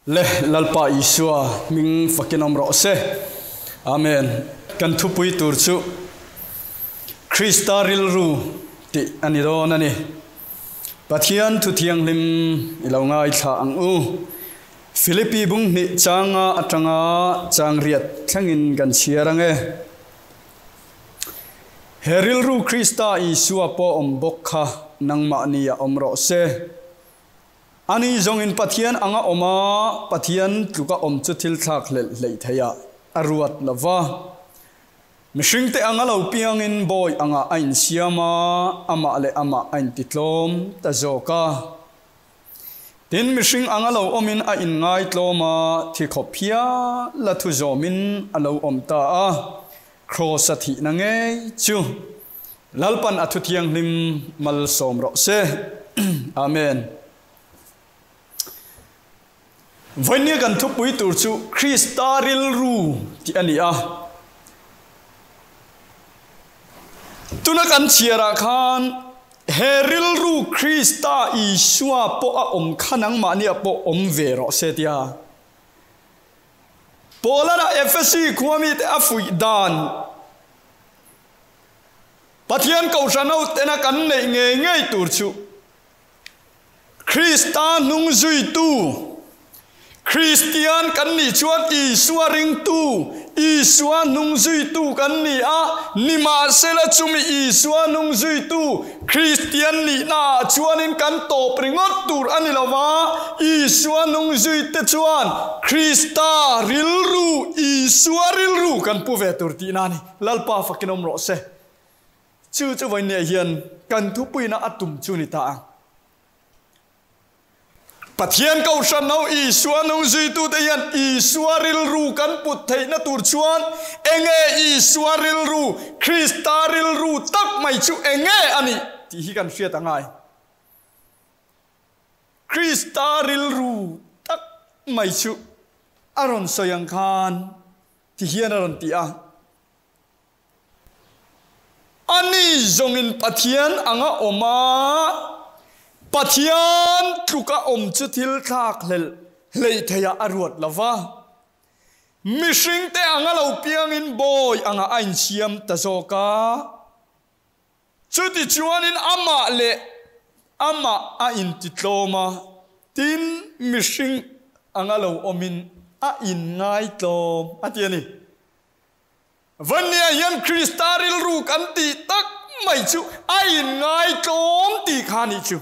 le lalpa isua ming fakinom ro se amen kan thu pui tur chu kristaril ru ti ani ron ani pathian thu thiang lim ilongai tha ang u Philippi bung ni changa atanga changriat thangin kan chiarange heril ru krista isua po ombokha nangma nia omro se ani zongin pathian anga oma pathian tuka omchu thil thak le thaya aruat lava mishing te anga lo piangin boy anga ain siama ama le ama ain titlom ta zoka tin mishing anga lo omin a in ngai tloma thi khopia la thu zomin alo omta a cross athi na nge chu lalpan athu thiang lim mal som ro se amen vanya kan thu pui tur chu kristaril ru ti ani a tuna kan chiara khan heril ru krista isua po a om khanang mani a po om vero setia polara fsc khwami te afui dan pathian ko sanau tena kan nei nge ngei tur chu krista nung zui tu Christian kan ni chuan isua ring tu isua nung zui tu kan ni a nima sela chumi isua nung zui tu Christian ni na chuanin kan to pringot tur anilawa isua nung zui te chuan Krista rilru isua rilru kan puve tur ti nani lalpa fakinom ro se chu chu vai ne hian kan thu puina atum chu ni ta pathian kau sanau isua nung zui tu te yan isua rilru kan put thei na tur chuan enge isua rilru Krista rilru tak mai chu enge ani ti hi kan hriat angai Krista rilru tak mai chu aron soyang khan ti hian aron ti a ani zongin pathian anga oma pathian tuka omchu thil thak lei thaya aruat lava mishing te anga lo piang in boy anga ain siam ta zoka chuti chuanin ama a in titloma tin mishing anga lo omin a in ngai tlom atiani vania yan kristaril ru kan ti tak mai chu a in ngai tlom ti khani chu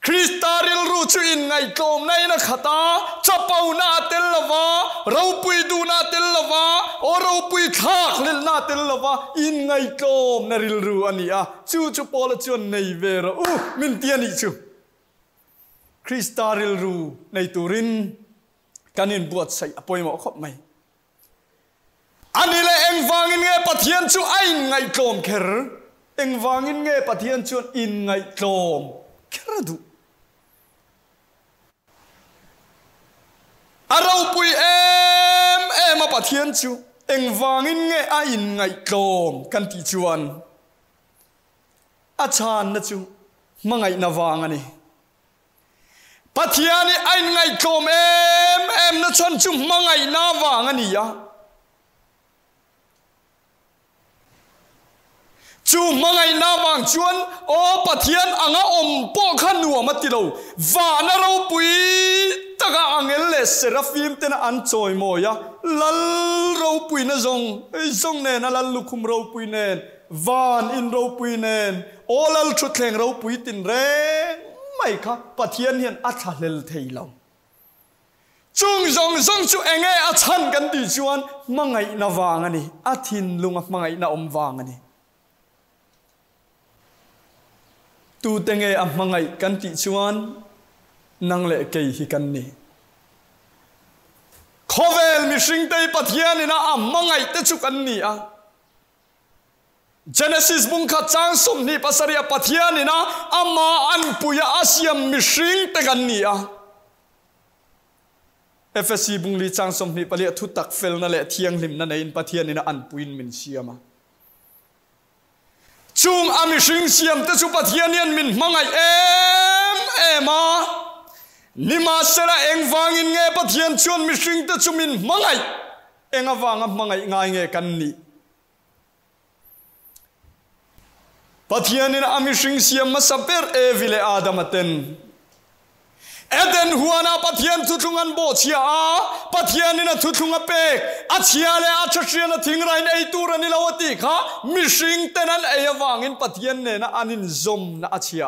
Kristaril ru chu in ngai tlom nai na khata chapau na tel lawa ropui du na tel lawa o ropui thak lil na tel lawa in ngai tlom na ril ru ania chu chu pola chon nei vera min tiani chu Kristaril ru nei turin kanin buat sai apoi mo khop mai anile engwangin nge pathian chu ain ngai tlom kher engwangin nge pathian chu in ngai tlom kheradu arau pui em a pathian chu engwangin nge a in ngai tlom kan ti chuan a chan na chu mangai na wang ani pathiani ain ngai tlom em na chan chu mangai na wang ani ya chu mangai na wang chuan o pathian anga om po khan nuam atilo wa na ro pui taka angel le seraphim tena an choi moya lal ro pui na zong ne na lal lukhum ro pui nen van in ro pui nen olal thu thleng ro pui tin re mai kha pathian hian atha lel theilo chung zong chu enge a chan kan ti chuan mangai na wang ani athin lunga mangai na om wang ani tu tenge a mangai kan ti chuan nang le kei hi kan ni khovel mishing tei pathian ina mangai te chu kan ni a Genesis bung kha chang som ni pasaria pathian ina ama an puya asiam mishing te kan ni a FSC bung li chang som ni pali thu tak fel na le thiang lim na nei in pathian ina an puin min siama chung ami shing siam te chu pathian yan min mangai ema นิมาเสระเองวางอินเงปะเทียนชวนมิสิงตะจุมินมังไงเองวางมังไงง่ายเงกันนี่ปะเทียนนี่นะอามิสิงเสียมาสับเปอร์เอวิเลอาดามเตนเอเดนหัวนาปะเทียนทุทุงันโบเชียปะเทียนนี่นะทุทุงอเปกอาเชียเลอาชเชียนะทิ้งไรในตัวนี่ลาวติค่ะมิสิงเตนันเอยวางอินปะเทียนเนี่ยนะอานินซอมนะอาเชีย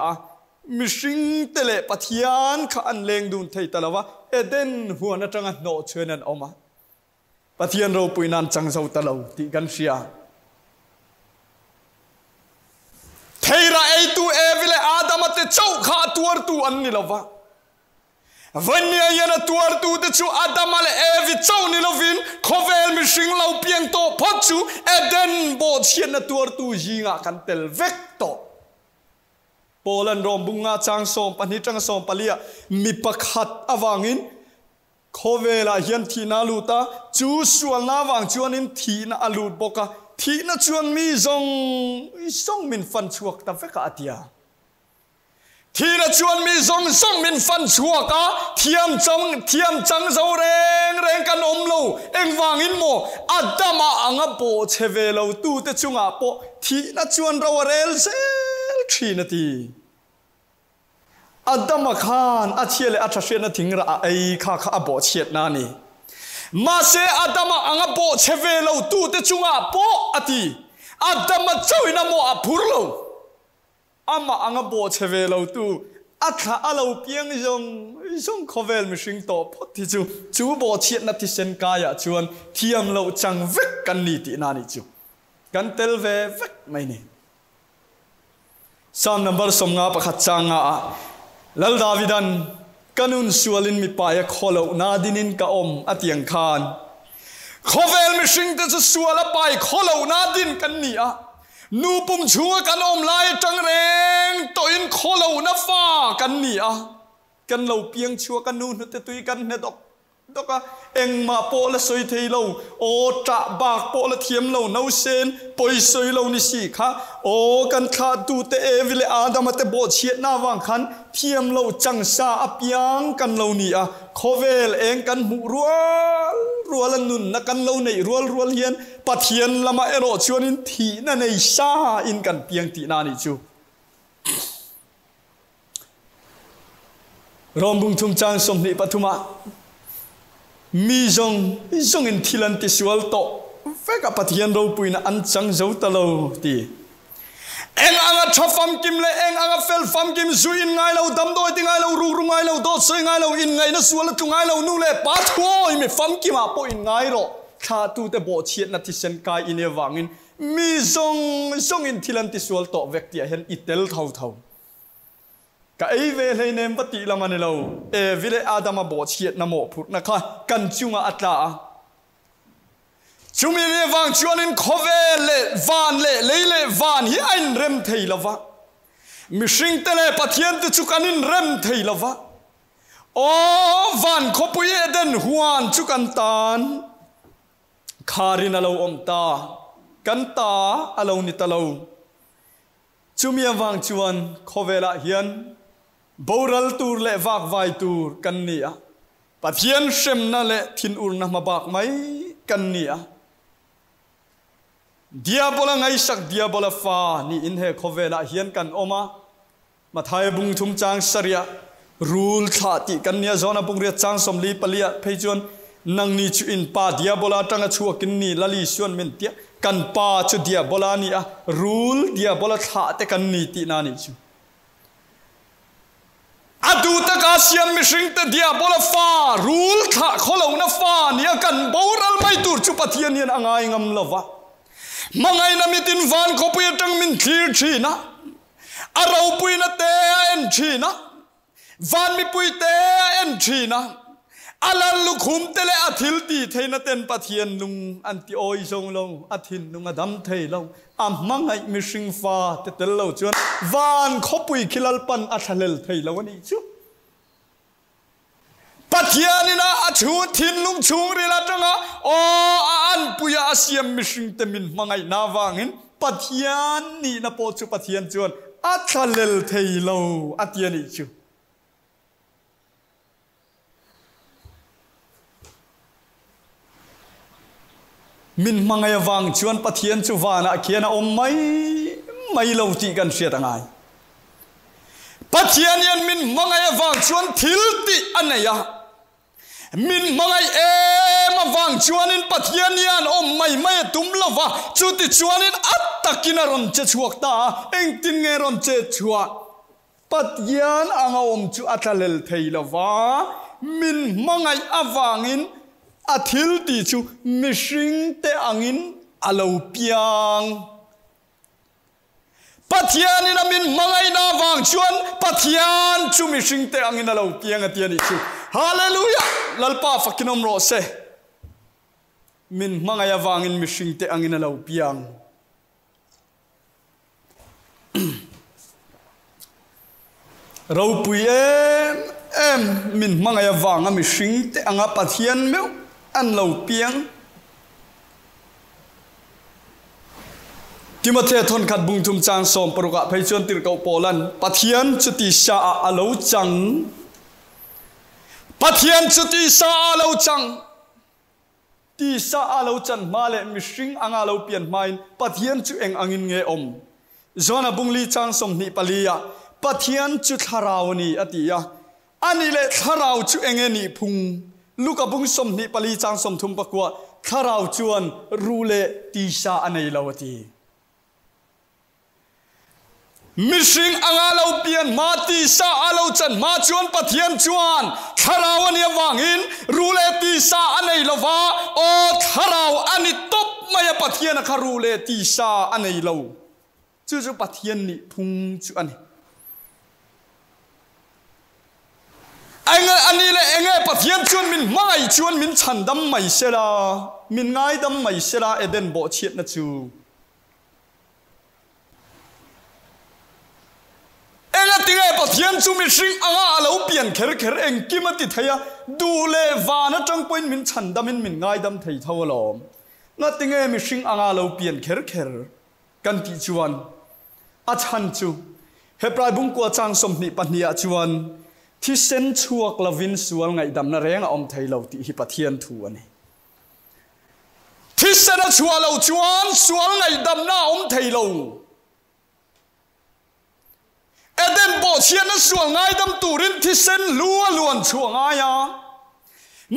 มิสิงเตเลปะเทียนข้าอันเลงดุนเทยตะละวะเอเดนหัวนาจังอันโนเชนันออกมาปะเทียนเราปุยนันจังเจ้าตะลาวติกันเชียเทระไอตูเอวิเลอาดามเตเจ้าข้าตัวตูอันนี่ละวะวันนี้ยันตัวตูเตจูอาดามเลเอวิเจ้านี่ละวินขอเวลมิสิงเราเพียงโตพัดจูเอเดนโบเชียนตัวตูยิงกันเตลเวกโตโปแลนด์รอมบุงาจังสอมปนิจังสอมปลียมีประคัดอวังอินขอเวลายันทีนาลูตาจูส่วนนาวังจวนอินทีนาอลูดบกะทีน่าชวนมีซงมินฟันชัวกตาเฟกอาเตียทีน่าชวนมีซงมินฟันชัวกะเทียมจังเจ้าเร่งกันอมโลเอ็งวางอินโมอัดดามาอังโปเชเวลตูเตจุงอาโปทีน่าชวนเราเรลเซลทีนาทีอัดดามาขานอาเชียเลอาชเชนทิ้งระไอข้าโบเชียดนานีมาเสอาดามาอังโปเชเวลตูเตจุงอาโปอติอาดามาเจ้าอินาโมอาพูร์โลอามาอังโปเชเวลตูอัฐาอาลาเพียงจงขอเวลมิสิงโตพอที่จูโบเชียนัติเซนกายจวนเทียมเราจังเวกกันนี่ตินานิจูกันเตลเวกไม่นี่สามนัมเบอร์สมงาประคัดจังอาลัลดาวิดันกันุนสวลินมีปายขอลนาดินินกะอมอติยังคานขอเวลมิสิงเตจะสวลปายขอลนาดินกันนี่อะนูปุ่มชัวกันอมลายจังเรงตัวอินขอลนาฟ้ากันนี่อะกันเราเพียงชัวกันนูนแต่ตุยกันเนดอกเอ็งมาโปละสวยเทยเราโอจะบากโปละเทียมเราเนาเซนปอยสวยเรานี่สิค่ะโอกันขาดูเตเอวิเลอาดามเตโบเชียนาวังคันเทียมเราจังซาอพยังกันเรานี่อะขอเวลเองกันหูรัวละนุนนักกันเราในรัวเฮียนปัทเฮียนละมาเอโรชวนินทีนั่นในซาอินกันเพียงตีนานี่จูรอมบุงทุมจางสมนิปทุมามีจงอินทิลันติสวลโตเฟกปัทยันเราปุยนะอันจังเจ้าตะโลตีเอ็งอ่างชอบฟัมกิมเลยเอ็งอ่างเฟลฟัมกิมซุยอินไงเราดำโดยติไงเรารู้ไงเราโดดซุยไงเราอินไงนะสวลจุงไงเรานู่นเลยปัทโวยไม่ฟัมกิมอ่ะปอินไงหรอข้าตูแต่โบเชียนัติเซนกายอินเอวังอินมีจงอินทิลันติสวลโตเวกตีเห็นอิเตลเท่าก็ไอเวลเนมปฏิละมันเราวิเลอาดามาบอเชียนนโมพุทธนะคะกันจุงอัตลาจุมีเรวังชวนินขอเวลวานเลวานฮีอินเรมเทยละวะมิสิงเตเลปฏิยันตจุกันินเรมเทยละวะโอวานขบุยเดนฮวนจุกันตานคารินเราอมตากันตาเรานิตเราจุมีวังชวนขอเวลเฮียนบูรัลตูร์เละวากไวตูร์กันนี่อะปัทยันเชมนั่นเละทินอุรนะมาบักไหมกันนี่อะเดียบละไงสักเดียบละฟ้านี่อินเฮขอเวลาเฮียนกันออกมาไทยบุงทุมจางสริยะรูลขาติกันเนี่ยจอนะบุงเรียจางสมลีปลียเพจวนนังนี่จุอินปาเดียบละจังชัวกินนี่ละลิชวนเมนเตียกันปาจุเดียบละนี่อะรูลเดียบละขาแต่กันนี่ตีนานี่จูอดูตะกาเซียมมิสิงตะเดียบละฟ้ารูลขาขอเรานะฟ้านี่กันบูรัลไม่ตูร์จุปะเทียนเนี่ยอ่างงำละวะมังไงนะมิตินฟานเขาไปจังมินทีชีนะอาเราปุยนะเตเอ็นชีนะฟานมีปุยเตเอ็นชีนะอาลันลุคุมเตเลอาทิลตีเทนะเต็นปะเทียนลุงอันติโอยทรงลงอาทินลุงอดัมเทลงมังไงมิสิงฟ้าเตเตลเราจวนฟานเขาปุยคิลลปันอาทะเลเทลวันนี้จูปะเทียนี่นะอาชูทินลุงชูรีละจังอ่ะโอ้อันปุยอาเซียมมิสิงเตมินมังไงนาวางินปะเทียนนี่นะโปจูปะเทียนจวนอาทะเลเทลอาเทียนี่จู min mangaya wang chuan pathian chu wana khiana om mai lo ti kan sia tangai pathian yan min mangaya wang chuan thil ti anaya min mangai ma wang chuan in pathian yan om mai tum lova chu ti chuan in attakina ron che chuak ta eng tin nge ron che chua pathian anga om chu athalel theilova min mangai awangin athil ti chu mishing te angin alo piang pathian in amin mangai na wang chuan pathian chu mishing te angin alo piang atiani chu hallelujah lalpa fakinom ro se min mangai awangin mishing te angin alo piang rau pui em min mangai awanga mishing te anga pathian meu an lo piang Timothy thon khat bung thum chang som paruka phaichon tir kau polan pathian chuti sha alo chang pathian chuti sa alo chang ti sa alo chan male mishing anga lo pian main pathian chu eng angin nge om zona bungli chang som ni palia pathian chu tharawni atia ani le tharaw chu engeni phung luka bung som ni pali chang som thum pakwa tharaw chuan rule ti sa anei lawati mishing anga lo pian ma ti sa alo chan ma chuan pathian chuan tharawani awangin rule ti sa anei lova o tharaw ani top maya pathian kha rule ti sa anei lo chu pathian ni phung chu ani ani le enge pathian chuan min mai chuan min chandam mai sela min ngai dam mai sela eden bo chiat na chu enga tinga pathian chu mi sing anga alo pian kher eng kimati thaya du le wana tang point min chandam min ngai dam thei thawalom na tinga mi sing anga alo pian kher kan ti chuan a chan chu hebrai bung ko chang som ni pahnia chuan thi sen chuak lavin sual ngai dam na renga om thailo ti hi pathian thu ani thi sen chualo chuan sual ngai dam na om thailo eden bo chian na sual ngai dam turin thi sen lua luan chuanga ya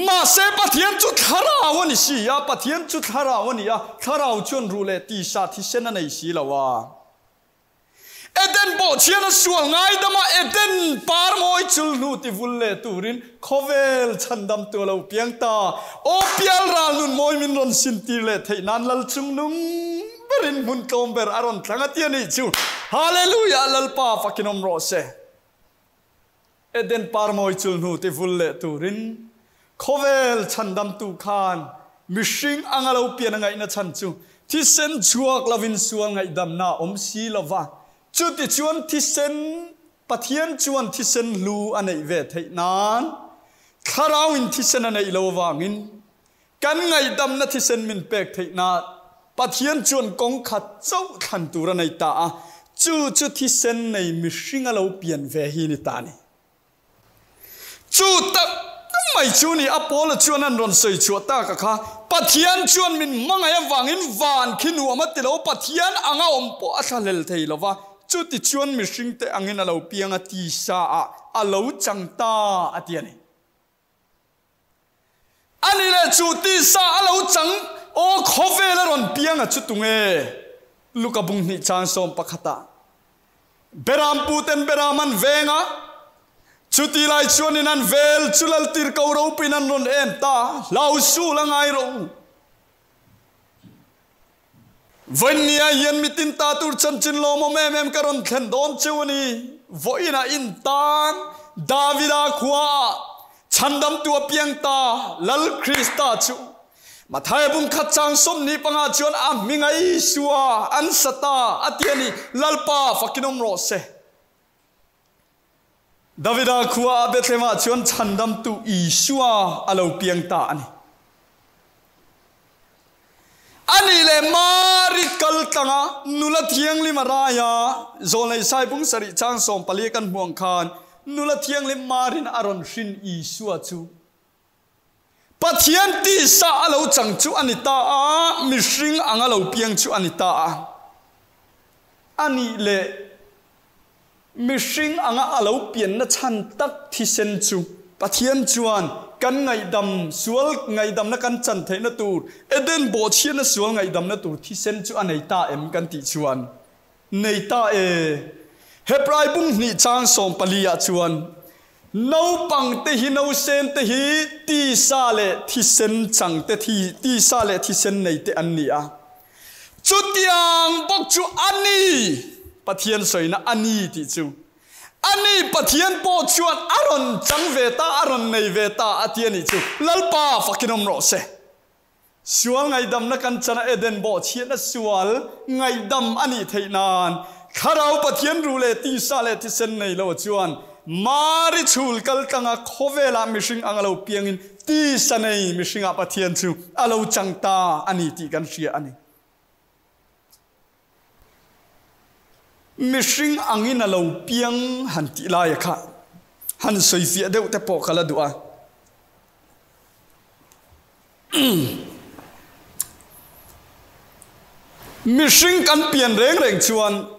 ma se pathian chu tharawani si ya pathian chu tharawani ya tharau chun rule ti sa thi sen na nei si lawa eden bo chian sual ngai dama eden par moi chul nu ti vulle turin khovel chandam to lo piangta o pial ral nun moi min ron sin ti le thei nan lal chung nung berin mun tom ber aron thanga ti ani chu hallelujah lalpa fakinom ro se eden par moi chul nu ti vulle turin khovel chandam tu khan mishing angalo pian ngai na chan chu thi sen chuak lavin sual ngai dam na om si lova chu ti chuan thi sen pathian chuan thi sen lu anei ve thei nan kharau in thi sen anei lo wangin kan ngai dam na thi sen min pek thei na pathian chuan kong khat chau khan tur anei ta chu thi sen nei mi hringa lo pian ve hi ni ta ni chu ta mai chu ni apol chuan an ron sei chu ta ka kha pathian chuan min mangai wangin van khinu amatilo pathian anga om po athalel thei lova chu ti chuan mi hring te angin alo pianga ti sa alo changta atiani ani le chu ti sa alo chang o khovela ron pianga chu tunge lukabung ni chan som pakhata beram puten beraman venga chu ti lai chuan in an vel chulal tir ko ro pinan ron en ta lau su langai ro Vanya yen mitin tatur chanchin lomo mem karon khen don chuni voina in tan Davida khwa chandam tu piang ta lal Krista chu mathai bung khat chang som ni panga chuan a mingai suwa an sata atiani lalpa fakinom ro se Davida khwa Bethlehem chuan chandam tu Isua alo piang ta ani ani le marit kal tanga nula thiang li maraya zolai sai bung sari chang som pali kan muang khan nula thiang li marin aron shin Isua chu pathian ti sa alo chang chu anita a mishing angalo piang chu anita a ani le mishing anga alo pian na chan tak thi sen chu pathian chuan kan ngai dam sual ngai dam na kan chan theina tur eden bo chian na sual ngai dam na tur thi sen chu anei ta em kan ti chuan nei ta e hebrai bung ni chang som palia chuan no pang te hi no sen te hi ti sa le thi sen chang te thi ti sa le thi sen nei te an ni a chu tiang bok chu ani pathian soina ani ti chu ani pathian po chuan aron chang ve ta aron nei ve ta atiani chu lalpa fakinom ro se sual ngai dam na kan chana eden bo chian na sual ngai dam ani theinan kharau pathian rule ti sa le thi sen nei lo chuan mari chul kal tanga khovela mishing angalo piangin ti sanei mishinga pathian chu alo changta ani ti kan ria ani mishing angin alo piang han ti la ya kha han soi fi deu te po kala dua mishing kan pian reng reng chuan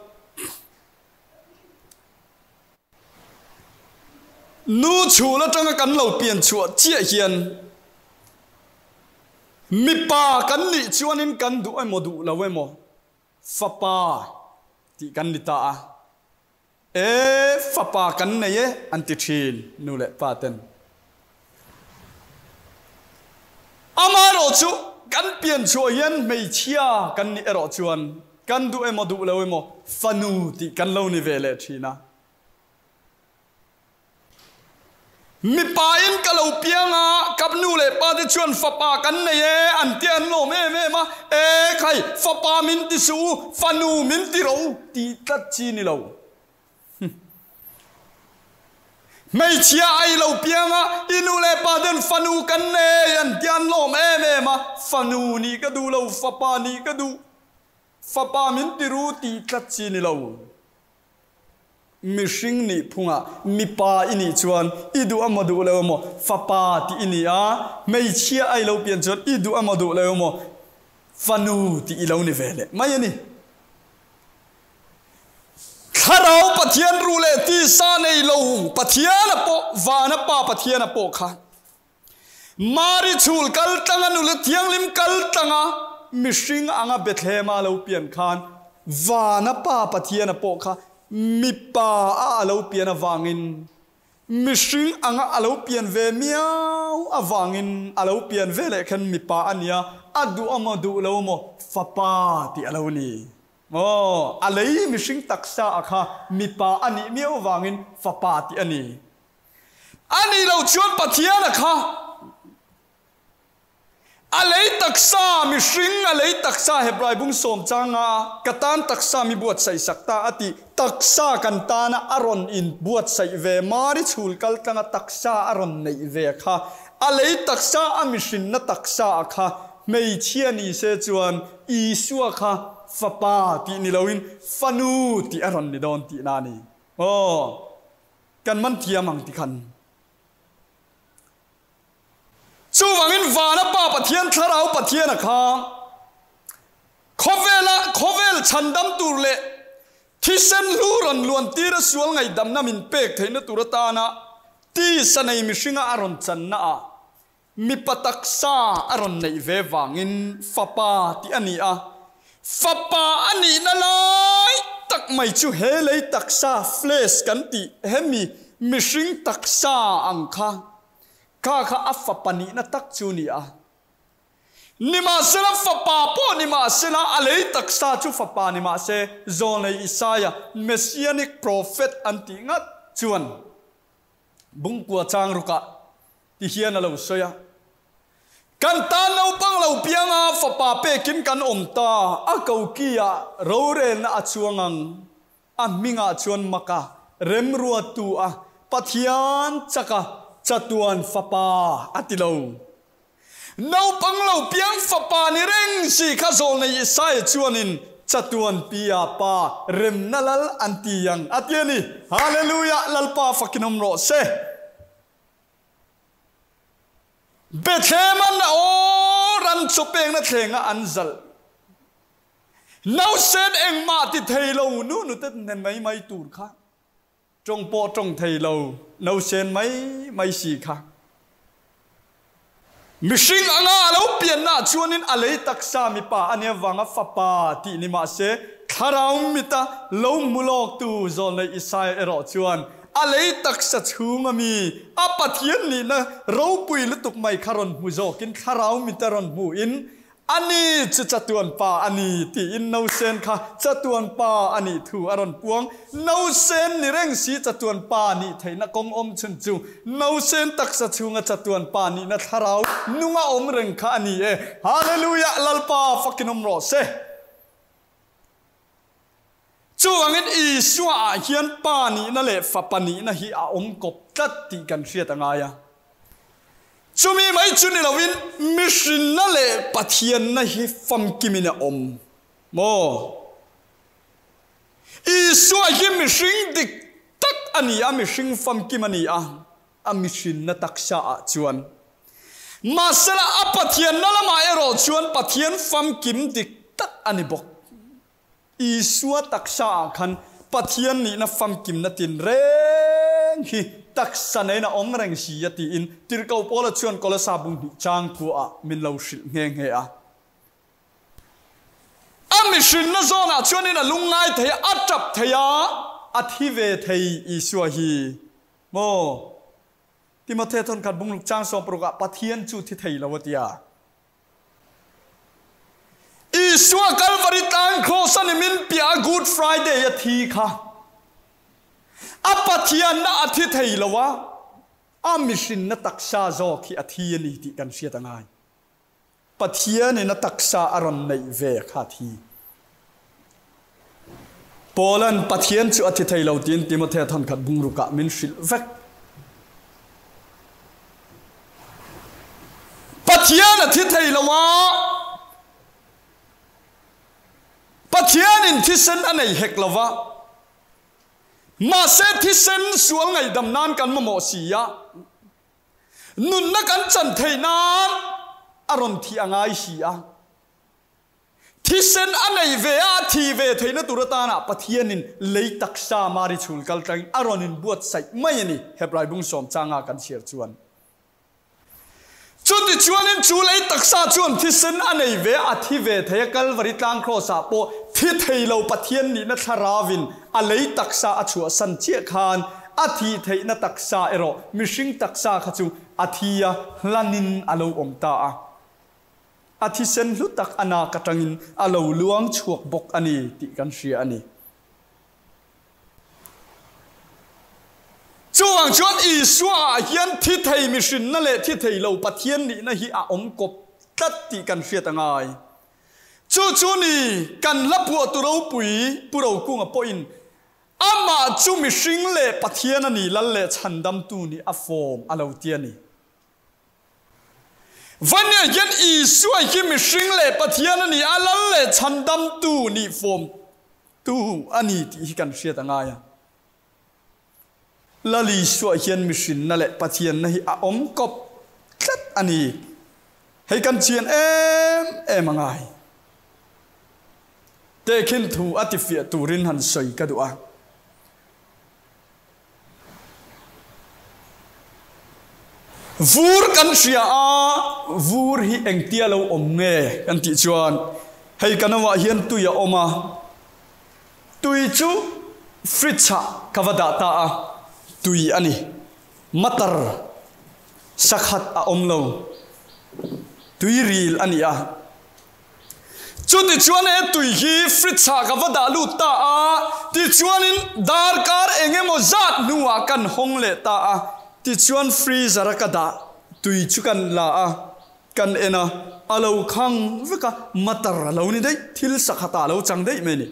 nu chu la tanga kan lo pian chu chia hian mi pa kan ni chuan in kan du ai modu lo we mo fa pa ti kan ni ta e fa pa kan nei e anti thin nu le pa ten amaro chu kan pian chu hian mei chia kan ni ero chuan kan du ai modu lo we mo fanu ti kan lo ni vele thina mi pa in kalau pianga kap nu le pa de chuan fa pa kan nei e an tian lo me ma e khai fa pa min ti su fa nu min ti ro ti tat chi ni lo mei chia ai lo pianga inu le pa den fa nu kan nei an tian lo me ma fa nu ni ka du lo fa pa ni ka du fa pa min ti ru ti tat chi ni lo mishing ni phunga mi pa ini chuan idu amadu le mo fa pa ti ini a mei chia ai lo pian chuan idu amadu le mo fanu ti ilo ni vele mai ani kharau pathian rule ti sa nei lo pathian po vana pa pathian po kha mari chul kal tanga nu le thiang lim kal tanga mishing anga bethlema lo pian khan vana pa pathian po kha mi pa alo pian awangin mishing anga alo pian ve miau awangin alo pian ve le khan mi pa ania adu amadu lo mo fa pa ti alo ni mo alei mishing taksa akha mi pa ani miau awangin fa pa ti ani lo chuan pathian akha alei taksa mishing alei taksa hebrai bung som changa katan taksa mi buat sai sakta ati taksa kantana aron in buat sai ve mari chul kal tanga taksa aron nei ve kha alei taksa amishin na taksa kha mei chiani se chuan isua kha fa pa ti ni loin fanu ti aron ni don ti nani kan man thiamang ti khan chu wangin vana pa pathian tharau pathian kha khovel chandam turle thisen luron luan tira sual ngai dam na min pek theina turata na ti sanai mishinga aron channa a mi pataksa aron nei ve wangin fapa ti ani a fapa ani na lai tak mai chu he lei taksa flesh kan ti hemi mishing taksa angkha kha afa pani na tak chu ni a nima sela fapa po nima sela alei taksa chu fapa nima se zonai isaya messianic prophet anti ngat chuan bungkua chang ruka ti hian alo soya kan ta no pang lo pianga fapa pe kin kan omta a kau kia roren a chuangang a minga chuan maka remrua tu a pathian chaka chatuan fapa atilo no panglo piang fapa ni reng si khazol nei sai chuanin chatuan pia pa rem nalal antiang atiani hallelujah lalpa fakinom ro se เบเทมันนะโอรันสุเปงนะเทงอันซัลน้าเซนเองมาติเทโลนู่นแต่เน้นไม่ตูดค่ะจงโปจงเทโลน้าเซนไม่สีค่ะมิชิงอ่างเราเปลี่ยนหน้าชวนนินอะไรตักษามิป่าอันนี้วังฟ้าป่าที่นี่มาเสคาราวมิตาลงมุลอกตูโซนในอิสราเอลชวนอะไรตักษาชูงมีอาปัทยันนี่นะเราปุยลุตุกไม่คารอนมุโจกินคาราวมิตารอนมุอินอันนี้จะจัตุนป่าอันนี้ที่อินน้าเซนค่ะจัตุนป่าอันนี้ถูอารอนปวงน้าเซนนี่เร่งสีจัตุนป่านี่ไทยนักอมชุนจูน้าเซนตักษาชูงจัตุนป่านี่นัทาราวนุ่งอมเร่งค่ะอันนี้ฮาเลลูยาลัลปาฟักกินอมรอเซจูอังอินอีสัวเฮียนป่านี่นั่นแหละฟ้าป่านี่นะฮีอาอมกบตัดที่กันเสียตั้งไงจูมีไหมจูนี่เราวินมิชินนั่นแหละปะเทียนนะฮิฟัมกิมินะอมโมอีสัวฮิมิชิงดิกตักอันนี้มิชิงฟัมกิมันนี้มิชินนะตักษาจวนมาสละปะเทียนนั่นละมาเอโรจวนปะเทียนฟัมกิมดิกตักอันนี้บอกอีสัวตักษาคันปะเทียนนี่นะฟัมกิมนะตินเร่งฮิตักษาในน่ะอมแรงสีตีอินติรเกาปอลชวนกอลซาบุงจางกัวมินเลาสิเงงเฮมิชินนะโซน่ะชวนนี่น่ะลุงไงเทียอัดจับเทียอัธิเวเทียอิสวาฮีโมที่มาเททนขัดบุงลุกจางสองปรกะปะเทียนจูที่เทียละวะเตียอิสวากัลวาริตังโคสันมินปีอากูดฟรายเดย์ทีค่ะอาปะเทียนน่ะอาทิตย์เฮลวะมิชินน่ะตักษาโจคีอาทิตย์นี่ที่กันเสียตั้งไงปะเทียนนี่น่ะตักษาอารมณ์ในเวข้าทีโปแลนด์ปะเทียนจูอาทิตย์เฮลวตินที่มาเททันขัดบุงรุกะมินชิลเวกปะเทียนอาทิตย์เฮลวะปะเทียนอินที่เซนอันไหนเฮกลวะมาเซที่เซนสวงไงดำนานกันมาโมสียะนุนนักันจันเทนานอารมณ์ที่อ่างไอสียะที่เซนอันไหนเวียทีเวเทนตุรตานะปะเทียนินเลยตักษามาริชุลกัลตังอารมณ์นินบวชใส่ไม่นี่เฮบไรบุงสมจางากันเชียร์ชวนจุดที่ชวนนินจูเลยตักษาชวนที่เซนอันไหนเวียทีเวเทกัลวริตังโครสาโปที่เทโลปะเทียนนี่นัทราวินอะไรตักษาชัวสันเจียคานอาทิเทนตักษาเอโรมิชิงตักษาขจูอาทิยาลานินอาลูอมตาอาทิเซนลุตักอนาคตังินอาลูลวงชวกบกอันนี้ติกันเสียอันนี้จวงชวนอีสวาเฮียนที่เทมิชินนั่นแหละที่เทโลปะเทียนนี่นะฮีอาอมกบตัดติกันเสียตั้งไงจู่นี่กันลับหัวตัวเราปุยปุเรากุ้งอ่ะปอินอามาจู่มิชิงเล่ปะเทียนนี่ลัลเล่ฉันดำตูนี่อาฟอมอาลาวเทียนี่วันนี้ยันอีสวยที่มิชิงเล่ปะเทียนนี่อาลัลเล่ฉันดำตูนี่ฟอมตูอันนี้ที่กันเสียตั้งไงลัลีสวยยันมิชินนั่นแหละปะเทียนนี่อาอมกบคัดอันนี้ให้กันเชียนมังไงเด็กขึ้นถูอติเฟียตูรินหันสวยกระดูกวูร์กันเสียวูร์ฮีเอ็งเตียเราอมเงยกันติจวนให้กันว่าเฮียนตุยอมาตุยจูฟริชะกวดาตาตุยอันนี้มัตร์สักหัดอมเราตุยรีลอันนี้จุดที่ชวนตุยฮีฟริชากวดาลูตาที่ชวนินดาร์การเองโมจัดนัวกันฮงเลตาที่ชวนฟรีซาร์กดาตุยชุกันลากันเอ็นะอาลูขังวิกามัตระเรานี่ได้ทิลสักหัดเราจังได้ไหมนี่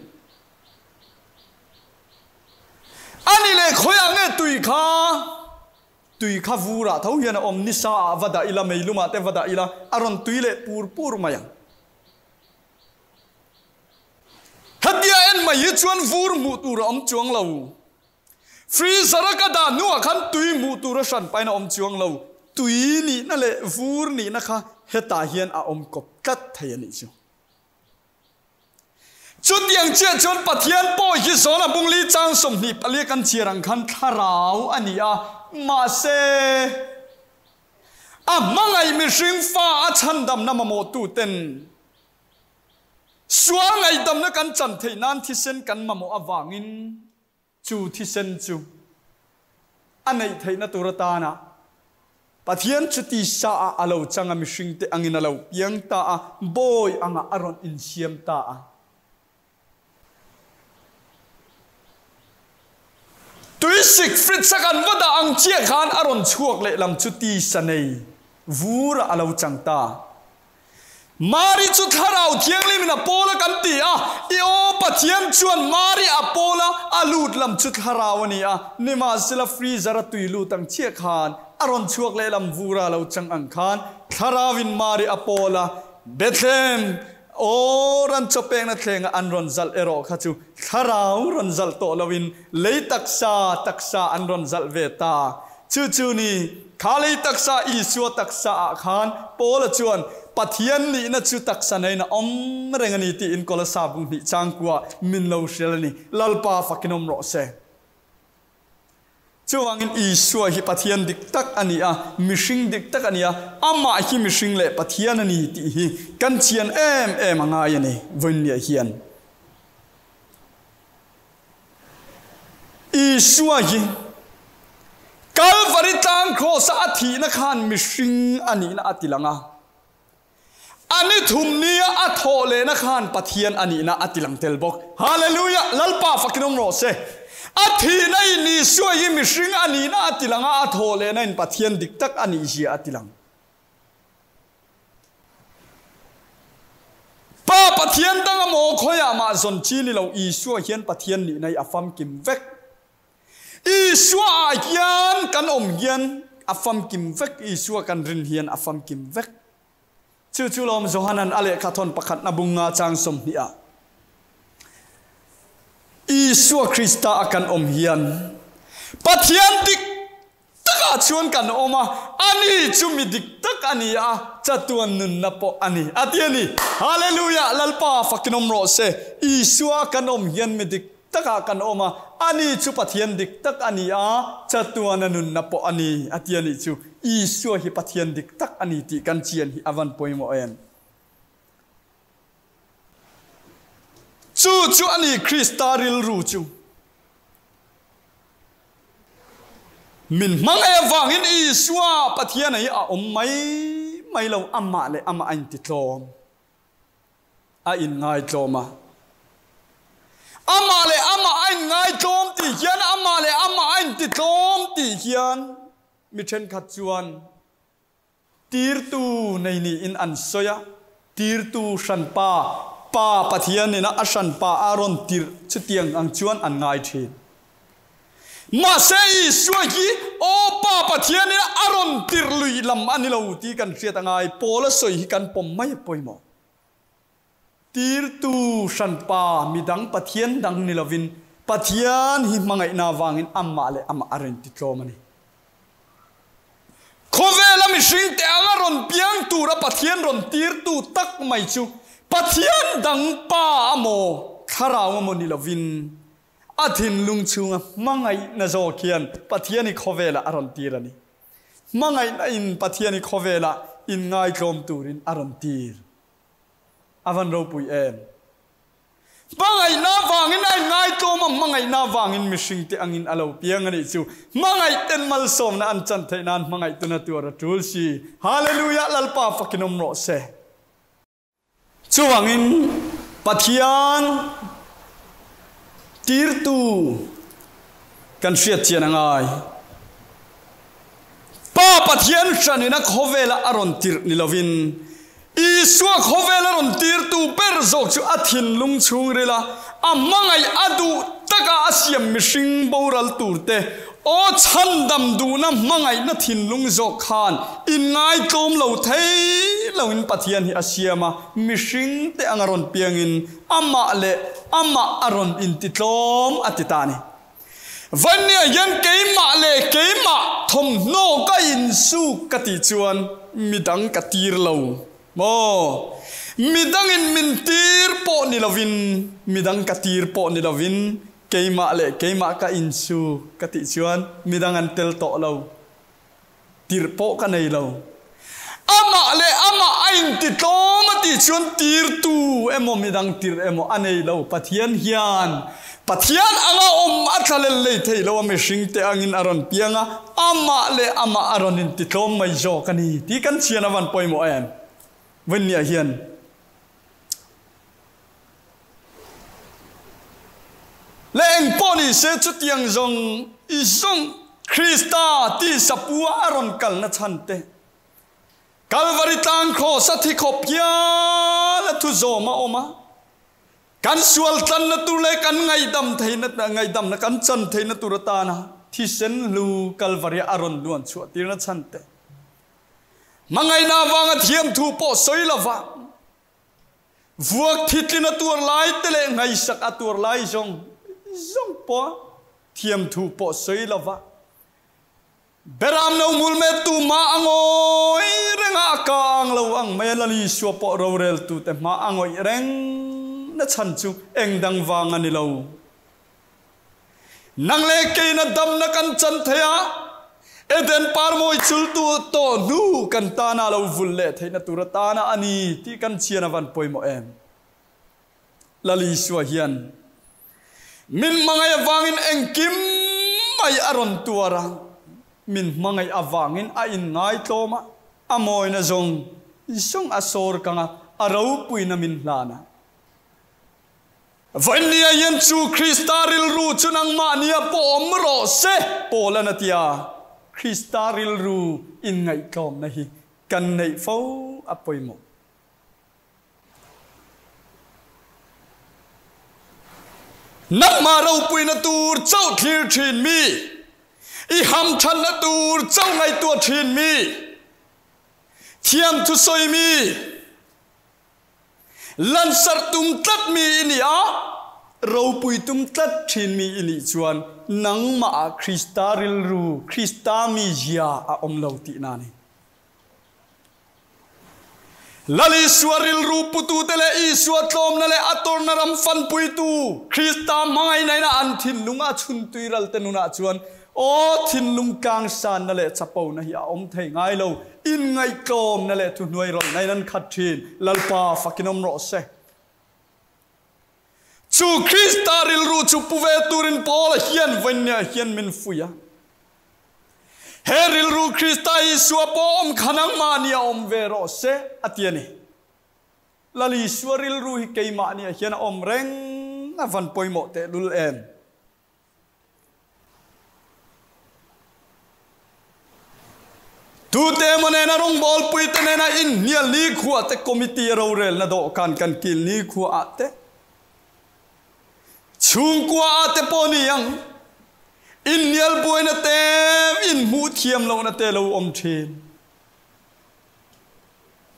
อันนี้เลยขยันเนี่ยตุยข้าวูระเท่าเฮียนอมนิสาวดาอิลาไม่รู้มาแต่วดาอิลาอารอนตุยเลยปูร์มายังฮัดยาเอ็นมายึดชวนวูร์มูตูระอมจวงเราฟรีสารกดานัวขันตุยมูตูระชันไปนะอมจวงเรา ตุยนี่นั่นแหละฟูร์นี่นะคะเฮตาเฮียนอาอมกบกัดไทยนี่จูจุดยังเชื่อจนปะเทียนโป้ฮิโซนะบุงลีจางสมนิปเลียกันเชียรังคันทาราวอันนี้มาเซมังไงมีสิงฟ้าฉันดำน้ำมาโมตูเต็นสวงไงดำนักกันจันเทนันที่เส้นกันมาโมอวางินจูที่เส้นจูอันไหนเทนตุรตานะปะเทียนจุติสาอาเลวจังมีสิงเตอังินอาเลวยังตาบอยอังอารอนอินเชียมตาตุยสิกฟริตสักันวัดอังเจียขานอารอนช่วงเล่ลำจุติสเนยวูระอาเลวจังตามาริจุดฮาราเทียงลิมินาโปละกันตีอีโอปะเทียนชวนมาริอโปละอาลูดลำจุดฮาราวนี่นิมาสิลฟรีซาร์ตุยลูตังเชียขานอารอนช่วงเล่ลำวูระอาเลวจังอังคานฮาราวินมาริอโปละเบธเลมโอรันจบเองนัดเลงอันรอนซัลเอโรข้าจูฮาราวรอนซัลโตลวินเลยตักษาอันรอนซัลเวตาจู่ๆนี่ข้าเลยตักษาอีสัวตักษาขานโปละจวนปะเทียนนี่นะจู่ตักษาในนะเรงนี่ตีอินกอลสาบุงนี่จางกัวมินเลวเชลนี่ลลปาฟักนอมโรเซจู่วังอินอีสัวฮิปะเทียนดิกตักอันนี้มิชิงดิกตักอันนี้มาฮิมิชิงเล่ปะเทียนนี่ตีฮิกันเชียนเอ็มง่ายนี่วันนี้เฮียนอีสัวฮิกัลฟาริตังโคสอาทีนักขันมิชิงอันนี้นะอติลังอันนี้ทุ่มนี้อัทโหเลนักขันปะเทียนอันนี้นะอติลังเทลบกฮาเลลูยาลลปาฟักนอมโรเซอาทีในนี้สวยมิชิงอันนี้นะอติลังอัทโหเลนันปะเทียนดิกตักอันนี้เสียอติลังป้าปะเทียนตั้งโมขอยามาสนชีนี่เราอีสวยเฮียนปะเทียนนี่ในอฟัมกิมเวกอีสัวเฮียนกันเฮียนอฟัมกิมเวกอีสัวกันรินเฮียนอฟัมกิมเวกจู่ๆลมโจฮันันอเลคาทอนประคัดนบุงงาจางสมเนียอีสัวคริสต์อากันเฮียนปะเทียนดิกตักชวนกันมาอันนี้จุมิดิกตักอันนี้จัตุอันนุนนับอันนี้อาทิตย์นี้ฮาเลลูยาลลปาฟักนอมโรเซอีสัวกันเฮียนมิดิกตักกันมาอันนี้จุปะเทียนดิกตักอันนี้จัตุอันนุนนับอันนี้อาทิตย์นี้จูอีสัวฮิปะเทียนดิกตักอันนี้ที่กันเชียนฮิอวันปอยโมเอ็นจู่อันนี้คริสตาริลรูจูมินมังเอวังอินอีสัวปะเทียนไหนไม่เรามาเลยอันติดลมอินง่ายลมมาเลยอันง่ายลมตีเขียนมาเลยอันติดลมตีเขียนมิเช่นขัดจวนตีร์ตูในนี้อินอันโซยตีร์ตูชันป้าปะเทียนนี่นะชันป้าอารอนตีร์ชุดเตียงอังจวนอันง่ายทีมาเสียสวยกีโอป้าปะเทียนนี่อารอนตีร์ลุยลำอันนี้เราตีกันเสียตั้งไงโปละสวยกันปมไม่ปอยหมอตีร์ตูชันป้ามีดังปะเทียนดังนี่เราวินปะเทียนหิมังไงนาวางินมาเลยอารอนติดลมนี่โคเวลามิชิงแต่อังรอนเปียงตูระปะเทียนรอนตีร์ตูตักไม่ชูปะเทียนดังป้าโมคาราวโมนิลวินอาทินลุงชูมังไงนาโจเคียนปะเทียนนี่โคเวลาอารอนตีระนี่มังไงอินปะเทียนนี่โคเวลาอินง่ายกลมตูรินอารอนตีร์อาวันเราปุยเอ็นมังไงน้าวางินง่ายกลมมังไงน้าวางินมิชิงแต่อังอินอาลาวเปียงนี่ชูมังไงเต็นมัลสมนะอันจันเทนันมังไงตุนตัวระจูลชีฮาเลลูยาลลปาฟักนอมโรเซชูวังอินปะเทียนตีร์ตูกันเสียเจียนง่ายป้าปะเทียนฉันนี่นักโคเวลาอารอนตีร์นิลวินอีสัวโคเวลารอนตีร์ตูเปอร์โซกจูอาทินลุงชุงเรล่ามังไงอดูตะกาเสียมมิชิงบูรัลตูร์เตโอฉันดำดูนะมังไงนัทินลุงโจคานอินไงกลมเหล่าเทเหล่าอินปะเทียนฮิอาเซียมามิชิงเตอังอรอนเปียงอินมาอารอนอินติดลมอติตานี วันนี้ยันเกยมาเลยเกยมาทมโนก็อินสูกติจวนมีดังกตีร์เราโมมีดังอินมินตีร์ปอนิลาวินมีดังกตีร์ปอนิลาวินเกยมาเลยเกยมาก็อินสูกติจวนมีดังอันเตลโตเราตีร์ปอกันในเราอามาเลยอามาอินติโตมาติจวนตีร์ตูเอโมมีดังตีร์เอโมอันในเราปัทยันฮิยันปัทยันอ่างอัทะเลเลยเทเราไม่สิงเตอังินอารอนเปียงอามาเลยอามาอารอนินติโตไม่โจกันนี่ที่กันเชียนวันปอยโมเอ็นวันนี้เฮียนและเองปอนี่เสียจุดยังจงอีจงคริสต์ที่สับวัวอารอนกัลนัชันเตกัลวาริตังโคสัตถิขบยาและทุโจมาอมากันสวลตันนัตุเลกันไงดำเทนัตไงดำนักันจันเทนัตุรตานะที่เซนลูกัลวาริอารอนล้วนชัวตีนัชันเตมังไงนาวางเทียมทูปอสอยละวะวัวทิศนัตัวไล่เตเลไงสักตัวไล่จงปอเทียมทูปอสอยละวะเบรามนามูลเมตุมาอังโอยเรงอากางเราอังเมลลีชัวปอเราเรลตุแต่มาอังโอยเรงนัชันจูเองดังวางอันนี้เรานังเลกนัดดำนักันจันเทียเอเดนปาร์โมยชุลตัวโตนูกันตานาเราฟุลเลทให้นัตุรตานาอันนี้ที่กันเชียนวันปอยโมเอ็มลลีชัวเฮียนมินมังไงวางินเองกิมไม่อารอนตัวรังมินมังไงอวางินอินไงโตมาอโมยนะจงอโซร์กังอาราปุยนามินลานะวันนี้ยันจูคริสตาริลรูจุนังมาเนียปอมโรเซปอลนัตยาคริสตาริลรูอินไงกอมนะฮีกันในฟ้าอปอยโมนักมาเราปุยนตูร์เจ้าทีร์ทีนมีอีฮัมชันนตูร์เจ้าไงตัวทีนมีเทียมทุสอยมีลันสัตตุมตัดมีอินี่อ่ะเราปุยตุมตัดทีนมีอินี่ชวนนังมาคริสตาริลรูคริสตามีเจียอมเลวตินานีลลิสวาริลรูปุตุเตเลอีสวาตลอมนั่นแหละอัตโตนรำฟันปุยตูคริสตามังไงไหนนะอันทินลุงอาชุนตุยรัลเตนุนาชวนโอ้ทินลุงกางสานนั่นแหละจับเอานะฮิอาอมเทงไงเราอินไงกลมนั่นแหละทุนวยรัลในนั้นขัดทินลัลปาฟักินอมรอเซจูคริสตาริลรูจูปุเวตูรินปอลเฮียนวันเนี่ยเฮียนมินฟุยาเฮริลรูคริสตาอิสวาปอมขนังมานียอมเวโรเซอติยนีลลิสวาริลรูฮิเกยมานียเฮียนอมเร่งฟันปอยโมเตลุลเอ็นทูเตมันเองนะรงบอลปุยเตเนนะอินเนียลีขัวเตคอมมิตี้เราเรลนะโดกันกิลลีขัวอาเตชุงขัวอาเตปอนียังอินเนียลปุยนะเตอินมูเทียมเรานะเตเราอมเชน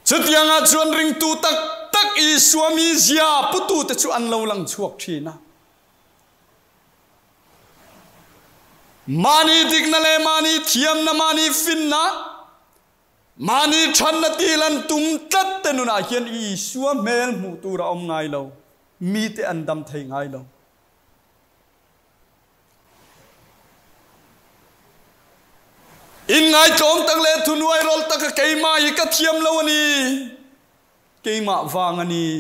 จุดยังอาจวนริงตูตักอีสวามีเจียปุตูเตชวนเราลังชวกชีนะมานีดิกนั่นเลยมานีเทียมนะมานีฟินนะมานีชันนตีลันตุมตัดเตนุนาเฮียนอีสัวเมลมูตูเราอมไงเรามีแต่อันดำไทยไงเราอินไงจอมตั้งเลทุนไว้รอลตะกะเกยมาอีกเทียมเราวันนี้เกยมาวางอันนี้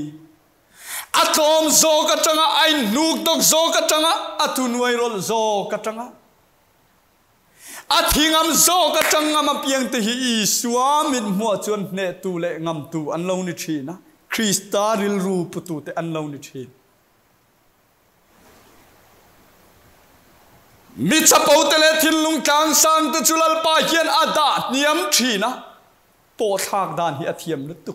อัตอมโซกะจังไอนูกดอกโซกะจังอัตุนไว้รอลโซกะจังอาทิงามโซกะจังงามเพียงแต่ฮีสวามินมัวจวนเนตูเลงามตูอันเลวนิชีนะคริสตาริลรูปตูแต่อันเลวนิชีมิจะปูเตเลทินลุงกลางสังตจุลปาเฮียนอาดาเนียมชีนะโปทากดานฮีอาเทียมนึกตุ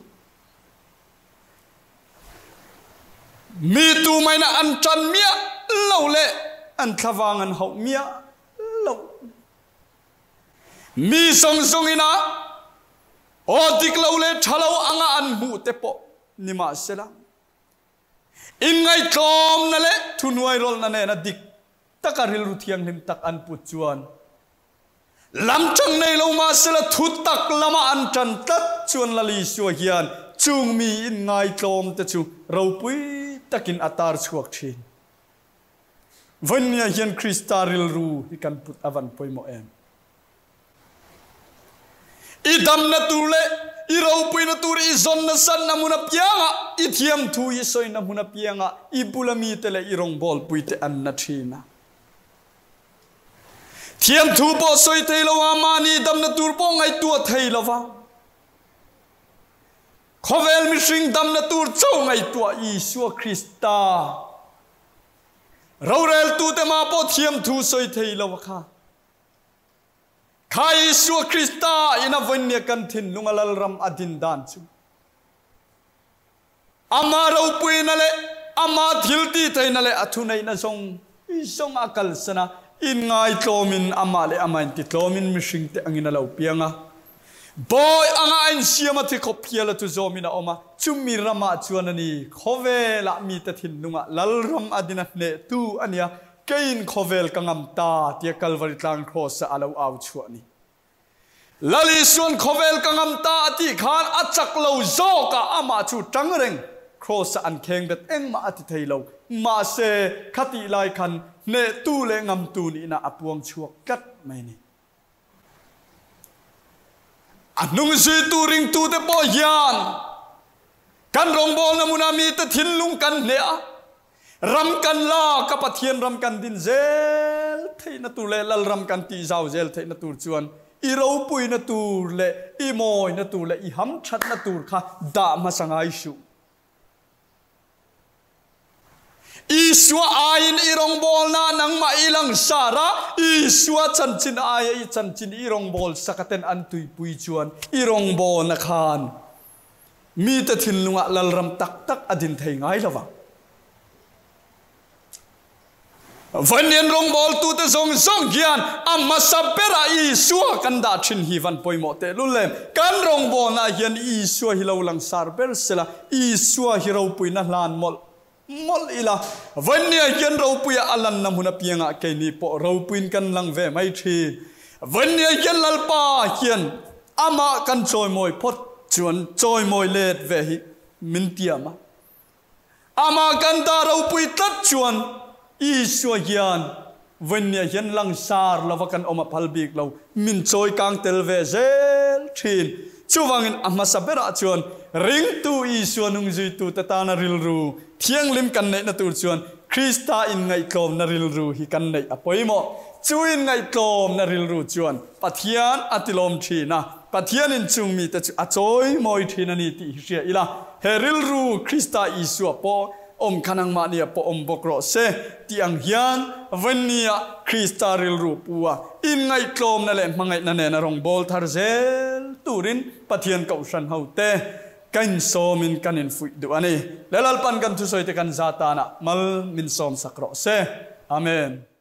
มีตูไม่นะอันจันเมียเล่าเละอันทวางอันหกเมียเล่ามีสงอินะโอดิกเราเลทะเลาอังอันหูเตปนิมาเสละอินไงกอมนั่นแหละทุนไวรอลนั่นเองนะดิก takaril ru thiang lim tak an put chuan lam chang nei lo ma sela thu tak lama an tan tat chuan lali suwa hian chung mi in ngai tlom te chu ro pui takin atar chuak thin vanya hian kristaril ru hi kan put avan poimo em idam na tule i ro pui na tur i zon na san na muna pianga i thiam thu i soi na muna pianga i bulami tele i rong bol pui te an na thina thiam thu po soi thei lo ma ni dam na tur po ngai tua thei lo wa khovel mi sing dam na tur chau ngai tua i suwa krista rorel tu te ma po thiam thu soi thei lo wa kha khai suwa krista ina vanya kan thin lungalal ram adin dan chu ama ro pui na le ama thilti thei na le athu nei na song akal sana in ngai tlomin ama le amain ti tlomin mishing te angina lo pianga boy anga in siama ti kopia tu zomina oma chumi rama chuanani khovela mi ta thin lunga lalram adina ne tu ania kain khovel kangam ta ti kalvari tlang cross alo au chuani lali suan khovel kangam ta ati khan achak lo zo ka ama chu tangreng cross an kheng bet eng ma ati thailo ma se khati lai khan ne tu le ngam tu ni na apuang chuak kat mai ni anung si tu ring tu te po hian kan rong bol na munami te thin lung kan ne ram kan la ka pathian ram kan din zel theina tu le lal ram kan ti zau zel theina tur chuan i ro pui na tur le i moi na tur le i ham that na tur kha da ma sangai su iswa ain irong bol na nang ma ilang sara iswa chanchin ai i chanchin irong bol sakaten an tui pui chuan irong bol na khan mi ta thin lunga lalram tak tak adin thei ngai lawa vanien rong bol tu te zong gian amma sapera iswa kan da thin hi van poimo te lulem kan rong bol na hian iswa hilo lang sarber sela iswa hiro pui na hlan mol ila vanya hian ro puya alan na huna pianga ke ni po ro puin kan lang ve mai thi vanya hian lalpa hian ama kan choi moi phot chuan choi moi let ve hi min tiama ama kan ta ro pui tat chuan i swa hian vanya hian lang sar lavakan oma phalbik lo min choi kang tel ve zel thin chuwangin amma sabera chuan ring tu i suanung zui tu tatana rilru thiang lim kan nei na tur chuan krista in ngai klom na rilru hi kan nei apoimo chuin ngai klom na rilru chuan pathian atilom thina pathian in chungmi ta achoi moi thina ni ti hria ila he rilru krista isu po om kanang ma nia po om bokro se tiang hian vania krista rilru puwa in ngai klom na le mangai na ne na rong bol thar zel turin pathian kausan haute kain somin kanin fui du ani lelal pan kan tu soite kan zatana mal min som sakro se amen.